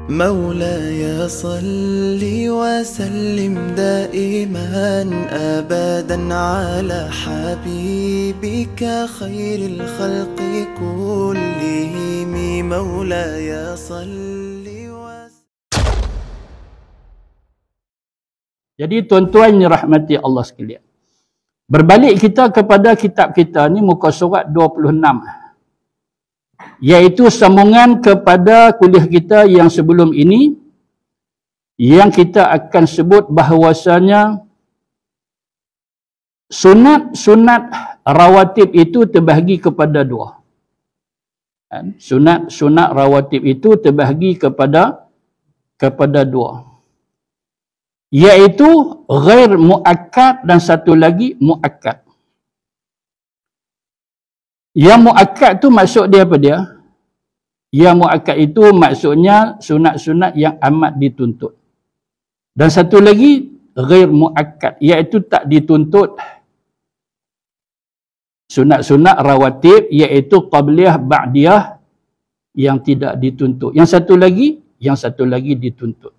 مولاي صل وسلم دائما أبدا على حبيبك خير الخلق كلهم مولاي صل وسلم. Jadi tuan-tuan yang rahmati Allah sekalian, berbalik kita kepada kitab kita ni, muka surat 26, iaitu sambungan kepada kuliah kita yang sebelum ini, yang kita akan sebut bahawasanya sunat-sunat rawatib itu terbahagi kepada dua. Sunat-sunat rawatib itu terbahagi kepada dua, iaitu ghair muakkad dan satu lagi muakkad. Yang muakkad tu maksud dia apa dia? Yang muakkad itu maksudnya sunat-sunat yang amat dituntut. Dan satu lagi ghair muakkad, iaitu tak dituntut. Sunat-sunat rawatib iaitu qabliyah, ba'diyah yang tidak dituntut. Yang satu lagi dituntut.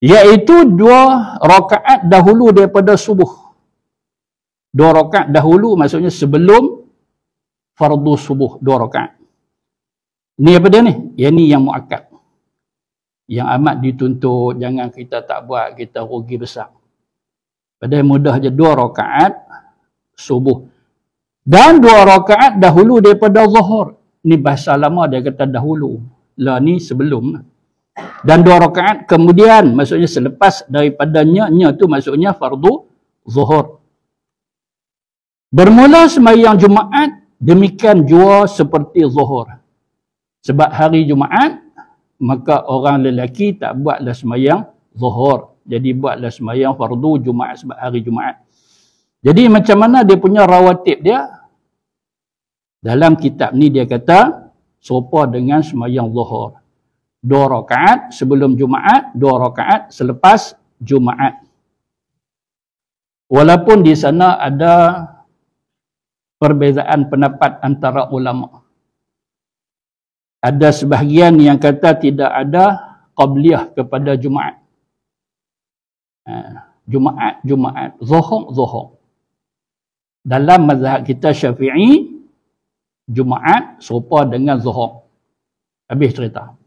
Iaitu 2 rakaat dahulu daripada subuh. 2 rakaat dahulu maksudnya sebelum fardu subuh, 2 rakaat. Ni apa dia ni? Yang ni yang muakkad. Yang amat dituntut, jangan kita tak buat, kita rugi besar. Padahal mudah je, 2 rakaat subuh. Dan 2 rakaat dahulu daripada zuhur. Ni bahasa lama dia kata dahulu. Lah ni sebelum. Dan 2 rakaat kemudian, maksudnya selepas daripadanya, tu maksudnya fardu zuhur. Bermula sembahyang Jumaat, demikian jua seperti zuhur. Sebab hari Jumaat, maka orang lelaki tak buatlah sembahyang zuhur. Jadi buatlah sembahyang fardu Jumaat sebab hari Jumaat. Jadi macam mana dia punya rawatib dia? Dalam kitab ni dia kata, serupa dengan sembahyang zuhur. 2 rakaat sebelum Jumaat, 2 rakaat selepas Jumaat. Walaupun di sana ada perbezaan pendapat antara ulama. Ada sebahagian yang kata tidak ada qabliyah kepada Jumaat. Jumaat, zuhur. Dalam mazhab kita Syafi'i, Jumaat serupa dengan zuhur. Habis cerita.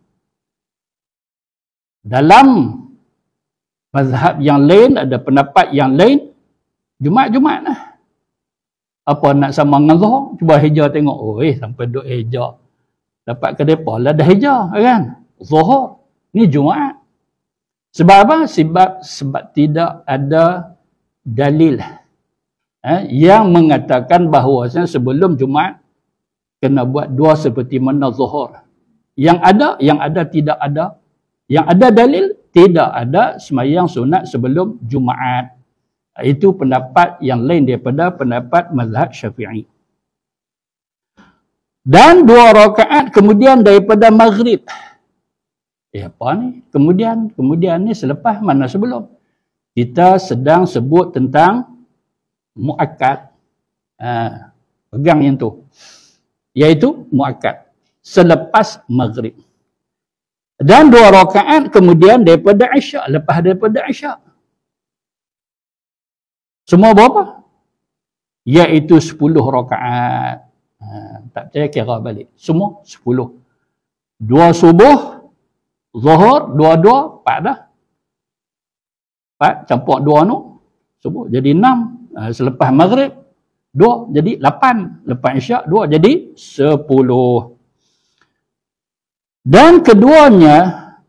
Dalam mazhab yang lain, ada pendapat yang lain, Jumaat lah. Apa nak sama dengan zuhur? Cuba hijau tengok. Sampai duduk hijau. Dapat ke depan lah dah hijau, kan? Zuhur. Ni Jumaat. Sebab apa? Sebab tidak ada dalil yang mengatakan bahawasanya sebelum Jumaat kena buat 2 seperti mana zuhur. Yang ada tidak ada. Yang ada dalil, tidak ada sembahyang sunat sebelum Jumaat. Itu pendapat yang lain daripada pendapat mazhab Syafi'i. Dan 2 rakaat kemudian daripada maghrib. Apa ni? Kemudian ni selepas mana sebelum? Kita sedang sebut tentang muakkad. Pegang yang tu. Iaitu muakkad. Selepas maghrib. Dan 2 rakaat kemudian daripada Isyak. Lepas daripada Isyak. Semua berapa? Iaitu 10 rakaat. Tak percaya kira balik. Semua 10. 2 subuh, zuhur, 2, 4 dah. 4 campur 2 tu, subuh. Jadi 6. Selepas maghrib, 2. Jadi 8. Lepas Isyak, 2. Jadi 10. Dan keduanya,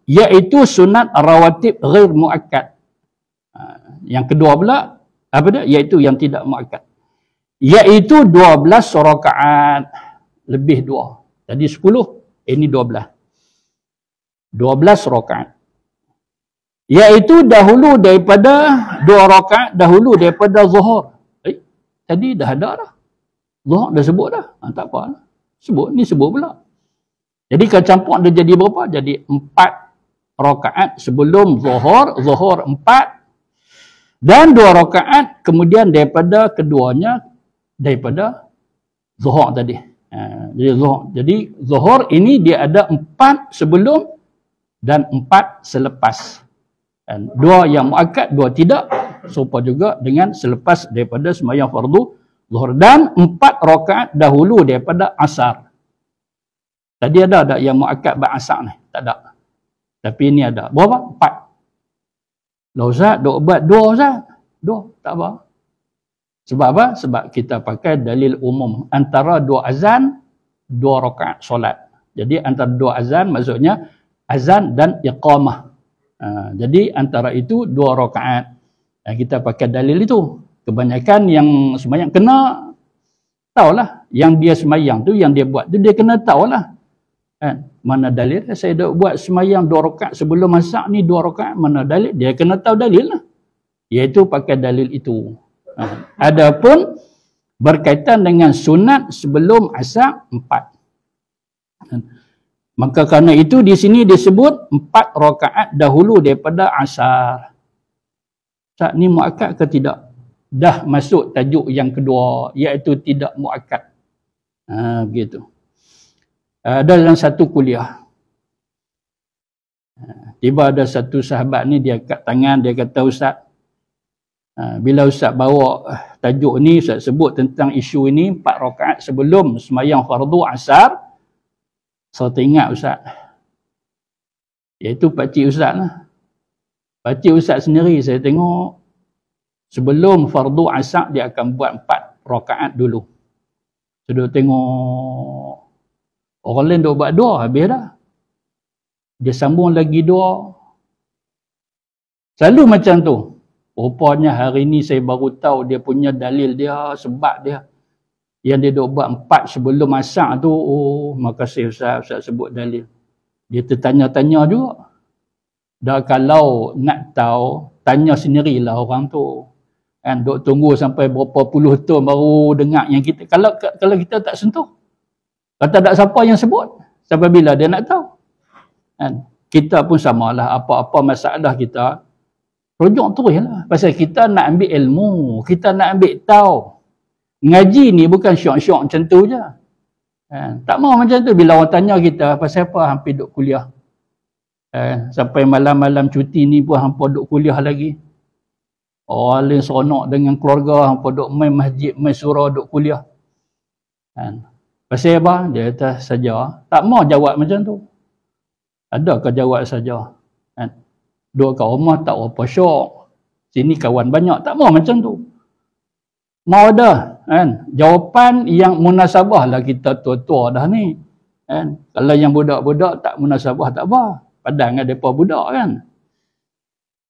iaitu sunat rawatib ghair muakkad. Yang kedua pula, apa dia? Iaitu yang tidak muakkad. Iaitu 12 rakaat. Lebih 2. Jadi 10. Ini 12. 12 rakaat. Iaitu dahulu daripada 2 rakaat, dahulu daripada zuhur. Tadi dah ada dah. Zuhur dah sebut dah. Tak apa lah. Sebut pula. Jadi kalau campur dia jadi berapa? Jadi 4 rakaat sebelum zuhur. Zuhur 4. Dan 2 rakaat kemudian daripada keduanya, daripada zuhur tadi. Jadi zuhur ini dia ada 4 sebelum dan 4 selepas. Dan 2 yang muakkad, 2 tidak. Serupa juga dengan selepas daripada sembahyang fardu zuhur. Dan 4 rakaat dahulu daripada asar. Tadi ada tak yang muakkad ba'd asar ni? Tak ada. Tapi ini ada. Berapa? 4. Lah Ustaz, duk buat 2 Ustaz. 2, tak apa. Sebab apa? Sebab kita pakai dalil umum. Antara 2 azan, 2 rakaat solat. Jadi antara 2 azan maksudnya azan dan iqamah. Jadi antara itu 2 rakaat. Kita pakai dalil itu. Kebanyakan yang sembahyang kena tahulah. Yang dia sembahyang tu, yang dia buat tu, dia kena tahulah. Mana dalil? Saya dah buat sembahyang 2 rakaat sebelum masak ni 2 rakaat. Mana dalil? Dia kena tahu dalil lah. Iaitu pakai dalil itu. Adapun berkaitan dengan sunat sebelum asar 4. Maka kerana itu di sini disebut 4 rakaat dahulu daripada asar. Ustaz, ni muakkad ke tidak? Dah masuk tajuk yang kedua, iaitu tidak muakkad. Begitu. Ada dalam satu kuliah. Tiba ada satu sahabat ni, dia kat tangan, dia kata, Ustaz, bila Ustaz bawa tajuk ni, Ustaz sebut tentang isu ini 4 rakaat sebelum sembahyang fardu asar, saya teringat Ustaz, iaitu pakcik Ustaz lah. Pakcik Ustaz sendiri saya tengok sebelum fardu asar dia akan buat 4 rakaat dulu. Saya tengok orang lain duk buat 2, habis dah. Dia sambung lagi 2. Selalu macam tu. Rupanya hari ni saya baru tahu dia punya dalil dia, sebab dia. Yang dia duk buat 4 sebelum masak tu, oh, makasih Ustaz sebut dalil. Dia tertanya-tanya juga. Dah kalau nak tahu, tanya sendirilah orang tu. Kan, duk tunggu sampai berapa puluh tahun baru dengar yang kita. Kalau kita tak sentuh, kata tak siapa yang sebut, sampai bila dia nak tahu. Kan, kita pun samalah, apa-apa masalah kita, rujuk terus lah. Pasal kita nak ambil ilmu, kita nak ambil tahu. Ngaji ni bukan syok-syok macam tu je. Tak mau macam tu. Bila orang tanya kita, pasal apa hampir duk kuliah? Sampai malam-malam cuti ni pun hampir duk kuliah lagi. Orang lain seronok dengan keluarga, hampir duk main masjid, main surau, duk kuliah. Pasal apa? Dia kata saja. Tak mau jawab macam tu. Adakah jawab saja? Duduk kat rumah tak apa syok. Sini kawan banyak. Tak mau macam tu. Mau dah. Jawapan yang munasabah lah kita tua-tua dah ni. Kalau yang budak-budak tak munasabah tak apa. Padang ada mereka budak kan.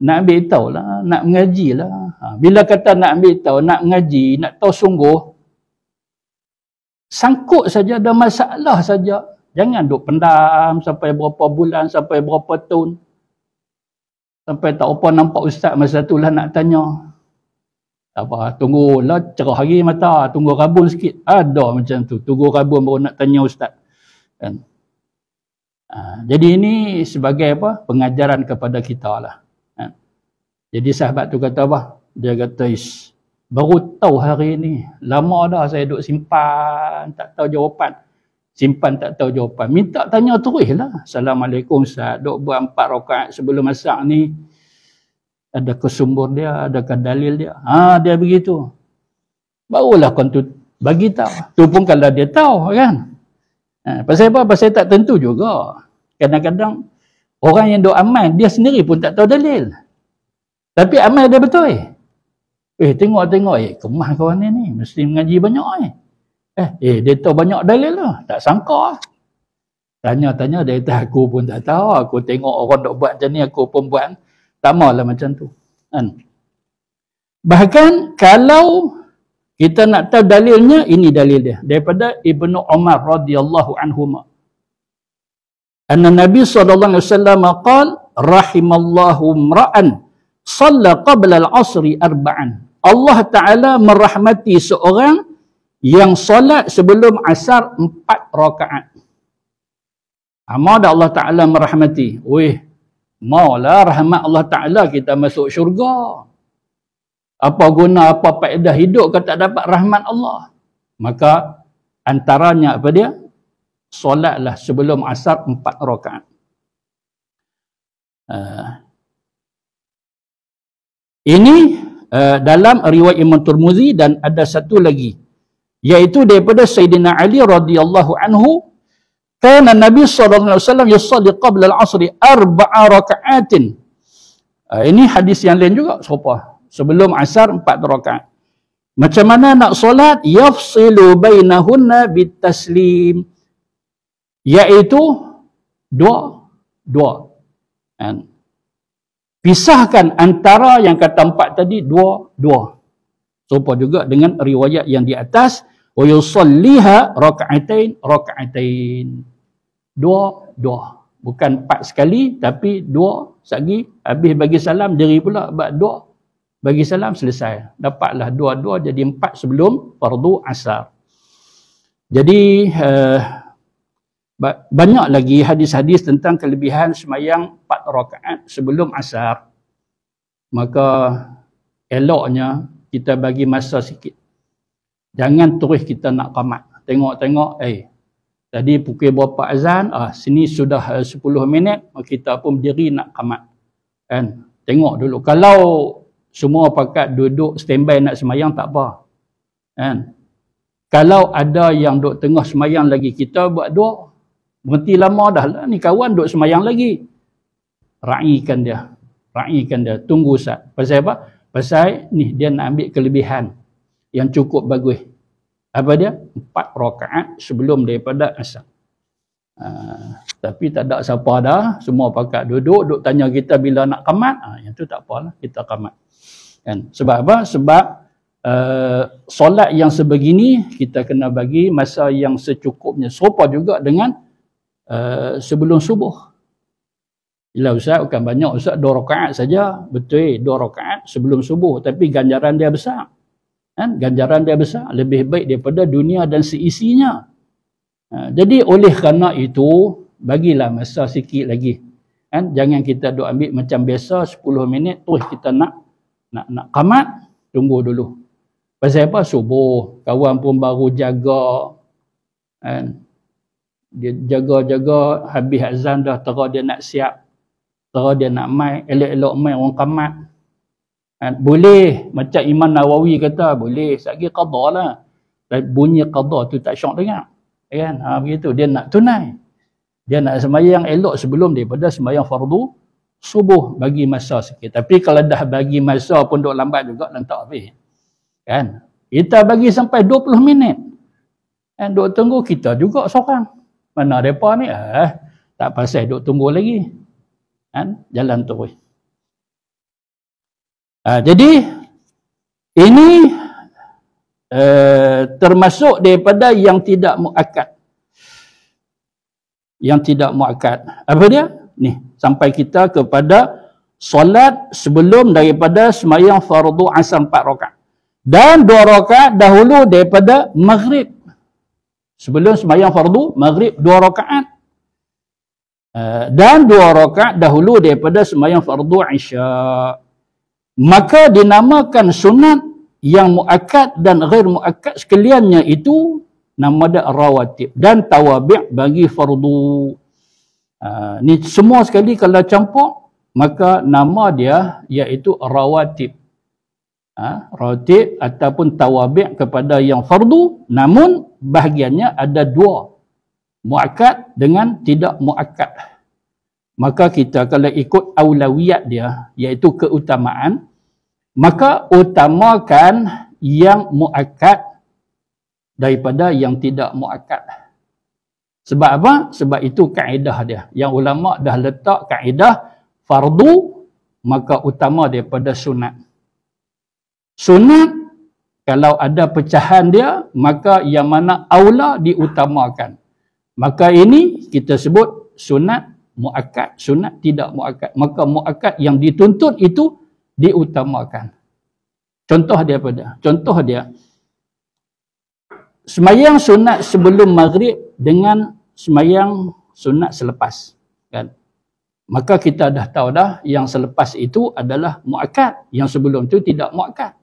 Nak ambil tahu lah. Nak mengaji lah. Bila kata nak ambil tahu, nak mengaji, nak tahu sungguh. Sangkut saja, ada masalah saja. Jangan duk pendam sampai berapa bulan, sampai berapa tahun. Sampai tak apa nampak ustaz masa tu lah nak tanya. Tak apa, tunggulah cerah lagi mata, tunggu rabun sikit. Ada macam tu, tunggu rabun baru nak tanya ustaz. Kan? Jadi ini sebagai apa? Pengajaran kepada kita lah. Jadi sahabat tu kata apa? Dia kata, baru tahu hari ni. Lama dah saya duk simpan, tak tahu jawapan. Simpan tak tahu jawapan. Minta tanya terus lah. Assalamualaikum Ustaz. Duk buat 4 rakaat sebelum masak ni. Adakah sumber dia? Adakah dalil dia? Dia begitu. Barulah kau tu bagi tahu. Tu pun kalau dia tahu kan. Pasal apa? Pasal tak tentu juga. Kadang-kadang orang yang duk amal, dia sendiri pun tak tahu dalil. Tapi amal dia betul. Tengok. Kemah kawan ni. Mesti mengaji banyak dia tahu banyak dalil lah. Tak sangka. Tanya-tanya dia kata aku pun tak tahu. Aku tengok orang duk buat macam ni, aku pun buat. Tak maulah macam tu. Bahkan kalau kita nak tahu dalilnya, ini dalil dia. Daripada Ibnu Umar radhiyallahu anhuma. Anna Nabi sallallahu alaihi wasallam qala rahimallahu imra'an shalla qabla al-'asri arba'an. Allah Taala merahmati seorang yang solat sebelum asar 4 rakaat. Dah Allah Ta'ala merahmati. Maulah rahmat Allah Ta'ala kita masuk syurga. Apa guna, apa faedah hidup kalau tak dapat rahmat Allah? Maka antaranya apa dia? Solatlah sebelum asar 4 rakaat. Ini dalam riwayat Imam Tirmizi, dan ada satu lagi iaitu daripada Sayyidina Ali radhiyallahu anhu, kana Nabi sallallahu alaihi wasallam yusalli qabla al-'asr 4 raka'atin. Ini hadis yang lain juga serupa. Sebelum asar 4 rakaat. Macam mana nak solat? Yafsilu bainahunna bitaslim, iaitu dua. Pisahkan antara yang kata 4 tadi, dua. Serupa juga dengan riwayat yang di atas, wa yusalliha raka'atain. Dua. Bukan 4 sekali, tapi 2 sekali. Habis bagi salam, diri pula buat 2. Bagi salam, selesai. Dapatlah 2 jadi 4 sebelum fardu asar. Jadi, banyak lagi hadis-hadis tentang kelebihan semayang 4 rakaat sebelum asar. Maka, eloknya kita bagi masa sikit. Jangan terus kita nak qamat. Tengok-tengok, tadi pukul berapa azan? Sini sudah 10 minit, kita pun berdiri nak qamat. Kan? Tengok dulu. Kalau semua pakat duduk standby nak semayang, tak apa. Kan? Kalau ada yang duduk tengah semayang lagi, kita buat doa. Berhenti lama dah lah. Ni kawan duduk semayang lagi. Ra'ikan dia. Tunggu Ustaz. Pasal apa? Pasal ni dia nak ambil kelebihan yang cukup bagus. Apa dia? 4 rakaat sebelum daripada asar. Tapi tak ada siapa dah. Semua pakat duduk tanya kita bila nak qamat. Yang tu tak apalah, kita qamat. Kan? Sebab apa? Sebab solat yang sebegini kita kena bagi masa yang secukupnya. Serupa juga dengan sebelum subuh. Yelah Ustaz, bukan banyak Ustaz, 2 rakaat saja. Betul, 2 rakaat sebelum subuh. Tapi ganjaran dia besar. Kan? Ganjaran dia besar. Lebih baik daripada dunia dan seisinya. Jadi oleh kerana itu, bagilah masa sikit lagi. Kan? Jangan kita duk ambil macam biasa 10 minit terus kita nak qamat. Tunggu dulu. Pasal apa? Subuh. Kawan pun baru jaga. Kan? Dia jaga-jaga, habis azan dah, terus dia nak siap. Terus dia nak mai, elok-elok mai orang qamat. Boleh, macam Imam Nawawi kata, boleh, sekali qada lah. Dan bunyi qada tu tak syok dengar. Kan? Begitu, dia nak tunai. Dia nak semayang elok sebelum daripada semayang fardu subuh, bagi masa sikit. Tapi kalau dah bagi masa pun duk lambat juga, lantak habis. Kan? Kita bagi sampai 20 minit. Kan? Duk tunggu kita juga seorang. Mana mereka ni? Tak pasal duk tunggu lagi. Kan? Jalan terus. Jadi, ini termasuk daripada yang tidak muakkad. Yang tidak muakkad. Apa dia? Ni, sampai kita kepada solat sebelum daripada semayang fardu asar 4 rakaat. Dan 2 rakaat dahulu daripada maghrib. Sebelum semayang fardu maghrib 2 rakaat. Dan 2 rakaat dahulu daripada semayang fardu isya. Maka dinamakan sunat yang muakkad dan ghair muakkad sekaliannya itu nama dia rawatib dan tawabi' bagi fardu. Ni semua sekali kalau campur maka nama dia iaitu rawatib. Rawatib ataupun tawabi' kepada yang fardu, namun bahagiannya ada 2, muakkad dengan tidak muakkad. Maka kita kalau ikut aulawiyat dia, iaitu keutamaan, maka utamakan yang muakkad daripada yang tidak muakkad. Sebab apa? Sebab itu kaedah dia. Yang ulama dah letak kaedah fardu, maka utama daripada sunat. Sunat, kalau ada pecahan dia, maka yang mana aula diutamakan. Maka ini kita sebut sunat muakkad, sunat tidak muakkad. Maka muakkad yang dituntut itu diutamakan. Contoh dia apa dia? Contoh dia, semayang sunat sebelum maghrib dengan semayang sunat selepas. Kan? Maka kita dah tahu dah yang selepas itu adalah muakkad. Yang sebelum itu tidak muakkad.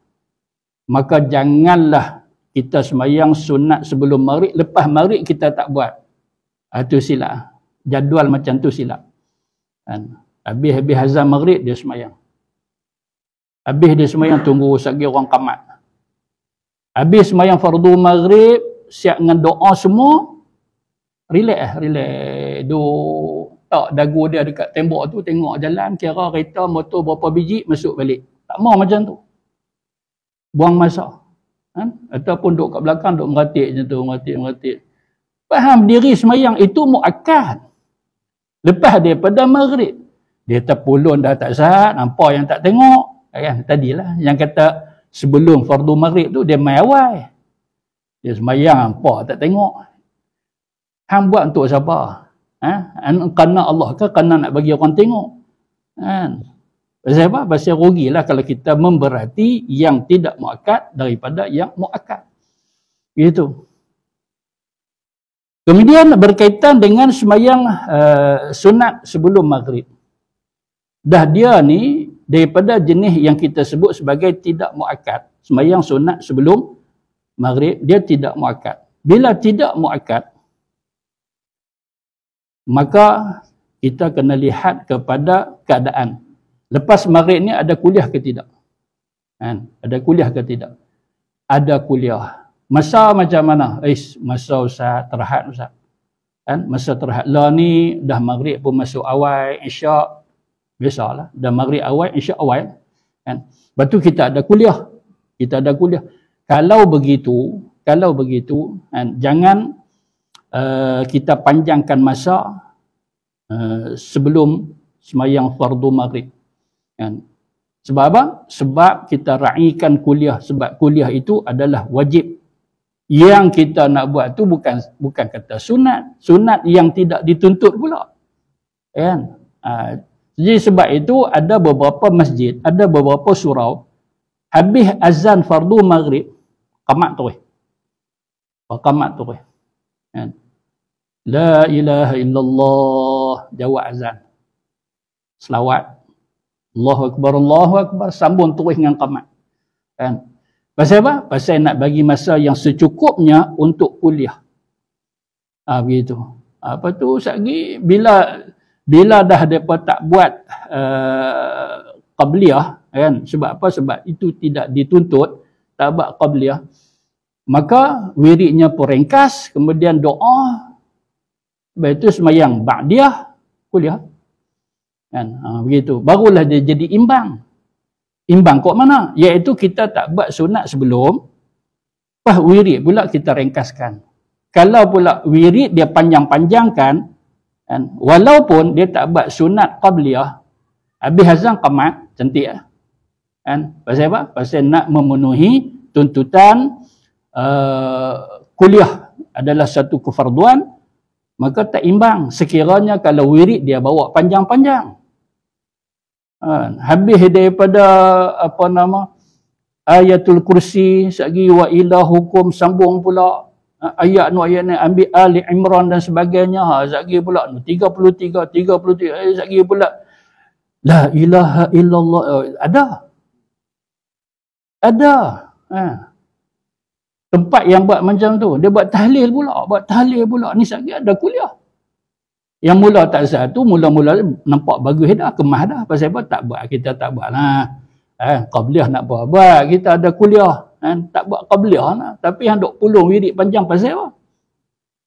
Maka janganlah kita semayang sunat sebelum maghrib, lepas maghrib kita tak buat. Itu silap. Jadual macam tu silap. Kan? Habis azan maghrib dia semayang. Habis dia semayang tunggu sagi orang qamat. Habis semayang fardu maghrib, siap dengan doa semua, relax. Duk tak dagu dia dekat tembok tu, tengok jalan, kira kereta, motor berapa biji, masuk balik. Tak mau macam tu. Buang masa. Ataupun duduk kat belakang, duduk meratik macam tu, meratik. Faham diri semayang itu muakkad. Lepas daripada maghrib, dia terpulun dah tak sihat, nampak yang tak tengok. Kan? Tadilah yang kata sebelum fardu maghrib tu, dia main awal. Dia semayang, nampak tak tengok. Hang buat untuk siapa? Kerana Allah ke kerana nak bagi orang tengok? Pasal apa? Pasal rugilah kalau kita memberati yang tidak muakkad daripada yang muakkad. Gitu. Kemudian berkaitan dengan semayang sunat sebelum maghrib. Dah dia ni daripada jenis yang kita sebut sebagai tidak muakkad. Semayang sunat sebelum maghrib, dia tidak muakkad. Bila tidak muakkad, maka kita kena lihat kepada keadaan. Lepas maghrib ni ada kuliah ke tidak? Ada kuliah ke tidak? Ada kuliah. Masa macam mana? Masa Ustaz, terhad Ustaz. Masa terhad lah ni, dah maghrib pun masuk awal, isyak. Biasalah, dah maghrib awal, isyak awal. Lepas tu kita ada kuliah. Kalau begitu, jangan kita panjangkan masa sebelum semayang fardu maghrib. Sebab apa? Sebab kita raikan kuliah. Sebab kuliah itu adalah wajib. Yang kita nak buat tu bukan kata sunat. Sunat yang tidak dituntut pula. Jadi sebab itu ada beberapa masjid, ada beberapa surau, habis azan fardu maghrib, qamat terus. Qamat terus. La ilaha illallah, jawab azan. Selawat. Allahu Akbar, sambung terus dengan qamat. Pasal apa? Pasal nak bagi masa yang secukupnya untuk kuliah. Begitu. Apa tu lagi bila dah depa tak buat qabliyah, kan? Sebab apa? Sebab itu tidak dituntut, tak buat qabliyah. Maka wiridnya pun ringkas, kemudian doa, lepas itu semayang ba'diyah, kuliah. Kan? Begitu. Barulah dia jadi imbang. Imbang kok mana? Iaitu kita tak buat sunat sebelum, lepas wirid pula kita ringkaskan. Kalau pula wirid dia panjang-panjangkan, walaupun dia tak buat sunat qabliyah, habis azan qamat, cantik lah. Pasal apa? Pasal nak memenuhi tuntutan kuliah adalah satu kefarduan, maka tak imbang sekiranya kalau wirid dia bawa panjang-panjang. Habis daripada ayatul kursi, sagi wa ilahukum, sambung pula ayat ni ambil Ali Imran dan sebagainya, sagi pula 33 sagi pula la ilaha illallah. Ada tempat yang buat macam tu, dia buat tahlil pula, ni sagi ada kuliah. Yang mula tak satu, mula-mula nampak bagus dah, kemah dah. Pasal apa? Tak buat, kita tak buat lah. Qabliyah nak buat, kita ada kuliah. Tak buat qabliyah lah. Tapi yang duk pulung wirid panjang pasal apa?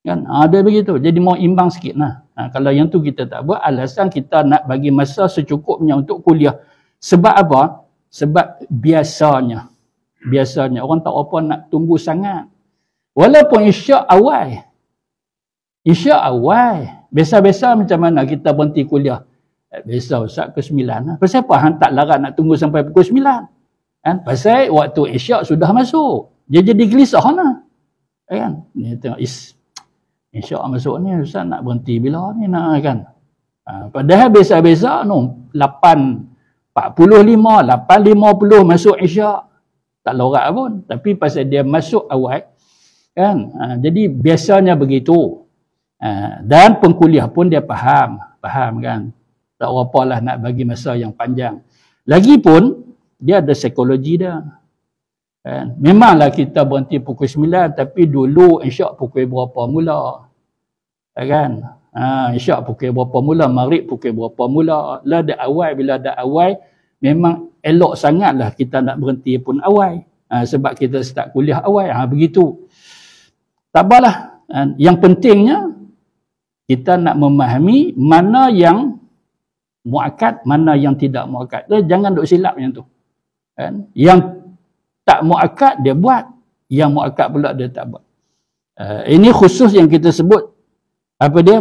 Kan? Ada begitu. Jadi mau imbang sikit lah. Kalau yang tu kita tak buat, alasan kita nak bagi masa secukupnya untuk kuliah. Sebab apa? Sebab biasanya orang tak apa nak tunggu sangat. Walaupun isyak awal. Biasa-biasa macam mana kita berhenti kuliah? Biasa Ustaz ke 9 lah. Pasal apa hang tak larat nak tunggu sampai pukul 9? Pasal waktu isyak sudah masuk. Dia jadi gelisah lah. Kan? Dia tengok, isyak masuk ni Ustaz nak berhenti bila ni nak kan? Padahal biasa-biasa 8.45, 8.50 masuk isyak. Tak lorat pun. Tapi pasal dia masuk awal, kan? Jadi biasanya begitu. Dan pengkuliah pun dia faham kan, tak apalah nak bagi masa yang panjang. Lagipun dia ada psikologi dia kan? Memanglah kita berhenti pukul 9, tapi dulu insya pukul berapa mula kan? Isyak pukul berapa mula, maghrib pukul berapa mula. Lah dah awal, bila dah awal, memang elok sangatlah kita nak berhenti pun awal. Sebab kita start kuliah awal. Begitu. Tak apalah. Yang pentingnya, kita nak memahami mana yang muakkad, mana yang tidak muakkad. Jangan duk silap macam tu. Yang tak muakkad dia buat, yang muakkad pula dia tak buat. Ini khusus yang kita sebut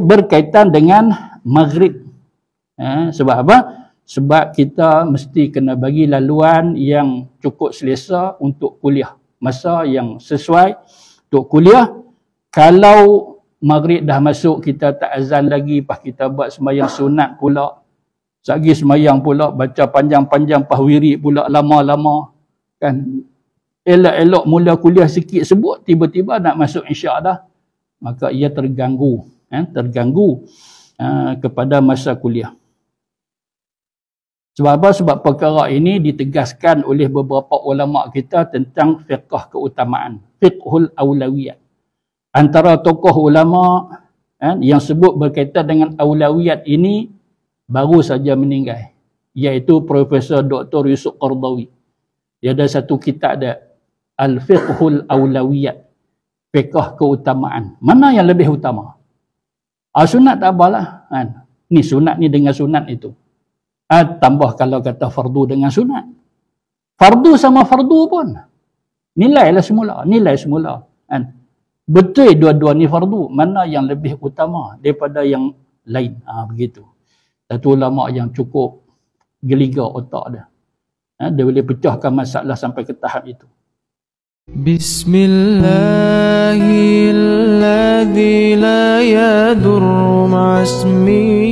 berkaitan dengan maghrib. Sebab apa? Sebab kita mesti kena bagi laluan yang cukup selesa untuk kuliah. Masa yang sesuai untuk kuliah. Kalau maghrib dah masuk, kita tak azan lagi, pas kita buat sembahyang sunat pula. Sagi sembahyang pula, baca panjang-panjang, pas wirid pula lama-lama. Kan? Elok-elok mula kuliah sikit sebut, tiba-tiba nak masuk isyak dah. Maka ia terganggu. Terganggu kepada masa kuliah. Sebab apa? Sebab perkara ini ditegaskan oleh beberapa ulama kita tentang fiqh keutamaan, fiqhul aulawiyat. Antara tokoh ulama yang sebut berkaitan dengan aulawiyat ini baru saja meninggal, iaitu Profesor Dr. Yusuf Qardawi. Dia ada satu kitab dia, Al-Fiqhul Aulawiyat, fiqh keutamaan. Mana yang lebih utama? Sunat tak apalah. Ni sunat ni dengan sunat itu. Tambah kalau kata fardu dengan sunat. Fardu sama fardu pun. Nilailah semula. Nilai semula. Betul dua-dua ni fardu. Mana yang lebih utama daripada yang lain. Begitu. Satu ulama yang cukup geliga otak dia. Dia boleh pecahkan masalah sampai ke tahap itu. Bismillahilladzi la yadurru ma'asmihi